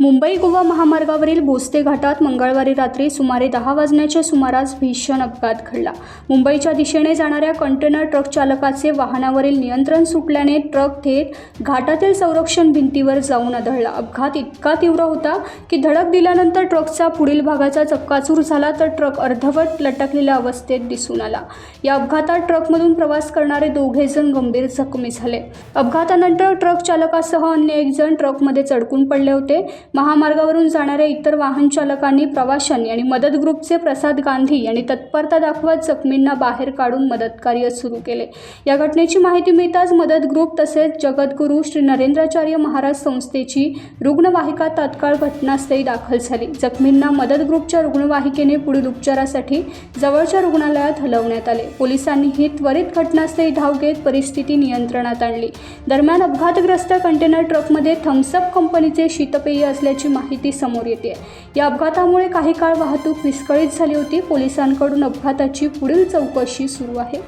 मुंबई गोवा महामार्गावरील बोस्ते घाटात मंगळवारी रात्री सुमारे 10 वाजण्याच्या सुमारास भीषण अपघात घडला। मुंबईच्या दिशेने जाणाऱ्या कंटेनर ट्रक चालकाचे वाहनावरील नियंत्रण सुटल्याने ट्रक थेट घाटातील संरक्षण भिंतीवर जाऊन आदळला। अपघात इतका तीव्र होता की धडक दिल्यानंतर ट्रकचा पुढील भागाचा चक्काचूर झाला तर ट्रक अर्धवट लटकलेल्या अवस्थेत दिसून आला। या अपघातात ट्रकमधून प्रवास करणारे दोघे जण गंभीर जखमी झाले। अपघातानंतर ट्रक चालकासह अन्य एक जण ट्रकमध्ये चढकून पडले होते। महामार्गावरून जाणाऱ्या इतर वाहन चालकांनी, प्रवाशांनी आणि मदत ग्रुपचे प्रसाद गांधी यांनी तत्परता दाखवत जखमींना बाहेर काढून मदत कार्य सुरू केले। या घटनेची माहिती मिळताच मदत ग्रुप तसेच जगद्गुरू श्री नरेंद्राचार्य महाराज संस्थेची रुग्णवाहिका तात्काळ घटनास्थळी दाखल झाली। जखमींना मदत ग्रुपच्या रुग्णवाहिकेने पुढील उपचारासाठी जवळच्या रुग्णालयात हलवण्यात आले। पोलिसांनीही त्वरित घटनास्थळी धाव घेत परिस्थिती नियंत्रणात आणली। दरम्यान अपघातग्रस्त कंटेनर ट्रकमध्ये थम्सअप कंपनीचे शीतपेय असल्याची माहिती समोर येते। या अपघातामुळे काही काळ वाहतूक विस्कळीत झाली होती। पोलिसांकडून अपघाताची पुढील चौकशी सुरू आहे।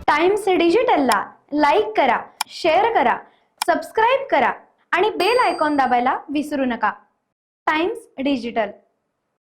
टाइम्स डिजिटलला लाईक करा, शेअर करा, सबस्क्राईब करा आणि बेल आयकॉन दाबायला विसरू नका। Times digital.